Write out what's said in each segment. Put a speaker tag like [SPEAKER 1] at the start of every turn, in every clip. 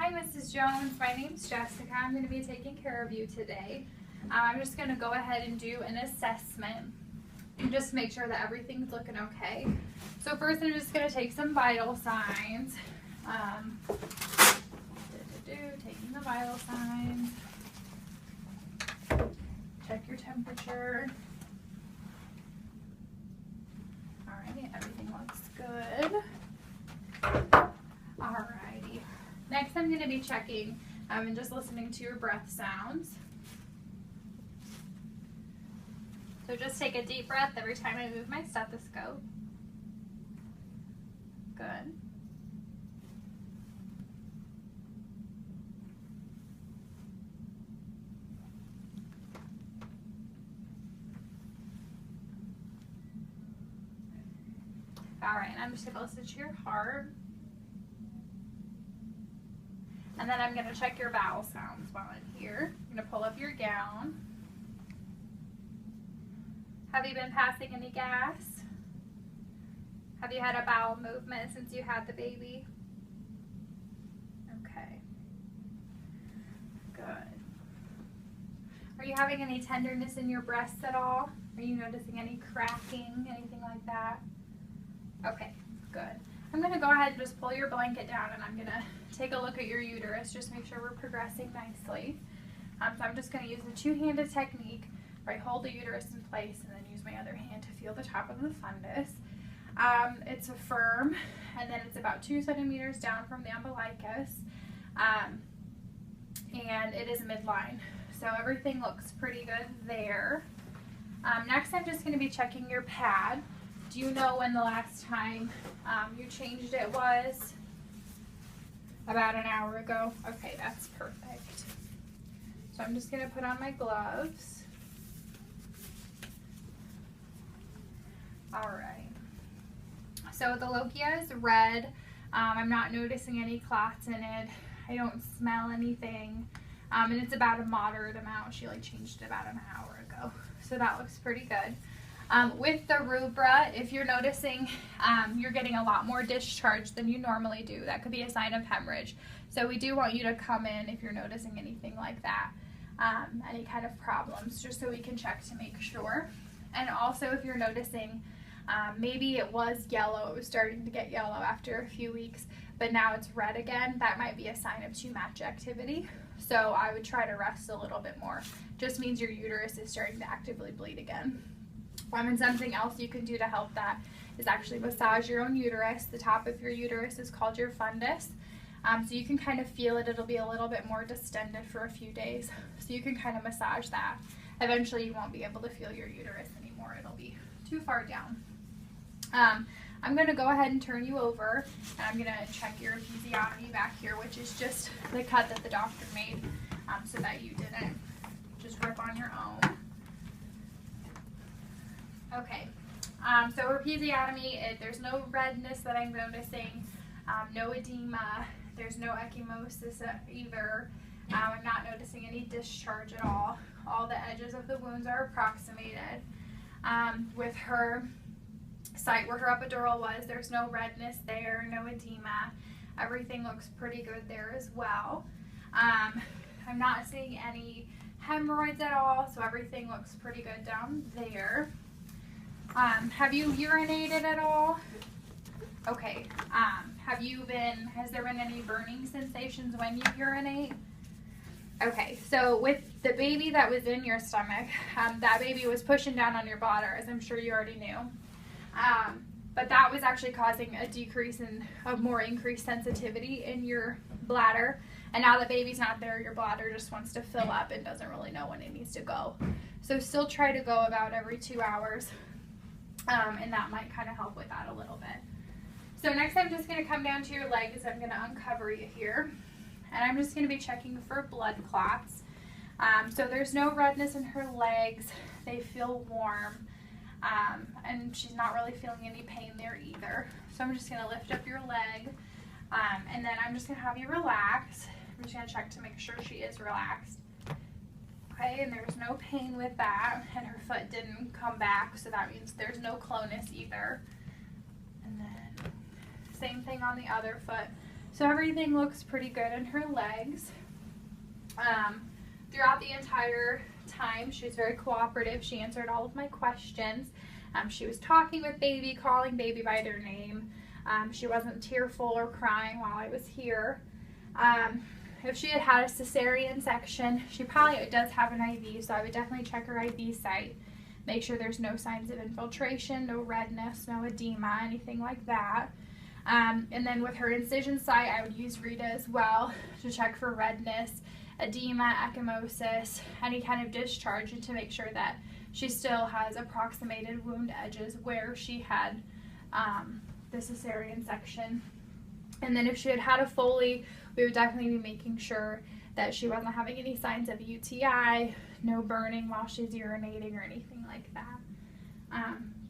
[SPEAKER 1] Hi, Mrs. Jones. My name's Jessica. I'm going to be taking care of you today. I'm just going to go ahead and do an assessment and just make sure that everything's looking okay. So first I'm just going to take some vital signs. Taking the vital signs. Check your temperature. Alright, everything looks good. Alrighty. Next I'm going to be checking and just listening to your breath sounds. So just take a deep breath every time I move my stethoscope. Good. Alright, and I'm just going to listen to your heart. And then I'm going to check your vowel sounds while I'm here. I'm going to pull up your gown. Have you been passing any gas? Have you had a bowel movement since you had the baby? Okay. Good. Are you having any tenderness in your breasts at all? Are you noticing any cracking, anything like that? Okay, good. I'm going to go ahead and just pull your blanket down and I'm going to take a look at your uterus, just make sure we're progressing nicely. So I'm just going to use the two-handed technique where I hold the uterus in place and then use my other hand to feel the top of the fundus. It's a firm, and then it's about 2 centimeters down from the umbilicus, and it is midline. So everything looks pretty good there. Next I'm just going to be checking your pad. Do you know when the last time you changed it was? About an hour ago? Okay, that's perfect. So I'm just going to put on my gloves. Alright. So the lochia is red. I'm not noticing any clots in it. I don't smell anything. And it's about a moderate amount. She changed it about an hour ago. So that looks pretty good. With the rubra, if you're noticing you're getting a lot more discharge than you normally do, that could be a sign of hemorrhage. So we do want you to come in if you're noticing anything like that, any kind of problems, just so we can check to make sure. And also if you're noticing maybe it was yellow, it was starting to get yellow after a few weeks, but now it's red again, that might be a sign of too much activity. So I would try to rest a little bit more. Just means your uterus is starting to actively bleed again. And something else you can do to help that is actually massage your own uterus. The top of your uterus is called your fundus. So you can kind of feel it. It'll be a little bit more distended for a few days. So you can kind of massage that. Eventually you won't be able to feel your uterus anymore. It'll be too far down. I'm going to go ahead and turn you over, and I'm going to check your episiotomy back here, which is just the cut that the doctor made so that you didn't just rip on your own. Okay, so episiotomy, there's no redness that I'm noticing, no edema, there's no ecchymosis either. I'm not noticing any discharge at all. All the edges of the wounds are approximated. With her site where her epidural was, there's no redness there, no edema. Everything looks pretty good there as well. I'm not seeing any hemorrhoids at all, so everything looks pretty good down there. Have you urinated at all? Okay. Has there been any burning sensations when you urinate? Okay, so with the baby that was in your stomach, that baby was pushing down on your bladder, as I'm sure you already knew. But that was actually causing a decrease in a more increased sensitivity in your bladder. And now that baby's not there, your bladder just wants to fill up and doesn't really know when it needs to go. So still try to go about every 2 hours. And that might kind of help with that a little bit. So next I'm just going to come down to your legs. I'm going to uncover you here. And I'm just going to be checking for blood clots. So there's no redness in her legs. They feel warm. And she's not really feeling any pain there either. So I'm just going to lift up your leg. And then I'm just going to have you relax. I'm just going to check to make sure she is relaxed. Okay, and there's no pain with that, and her foot didn't come back, so that means there's no clonus either. And then same thing on the other foot, So everything looks pretty good in her legs. Throughout the entire time, she was very cooperative. She answered all of my questions. She was talking with baby, calling baby by their name. She wasn't tearful or crying while I was here. If she had had a cesarean section, she probably does have an IV, so I would definitely check her IV site. Make sure there's no signs of infiltration, no redness, no edema, anything like that. And then with her incision site, I would use Rita as well to check for redness, edema, ecchymosis, any kind of discharge, and to make sure that she still has approximated wound edges where she had the cesarean section. And then if she had had a Foley, we would definitely be making sure that she wasn't having any signs of UTI, no burning while she's urinating or anything like that.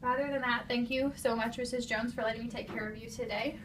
[SPEAKER 1] But other than that, thank you so much, Mrs. Jones, for letting me take care of you today.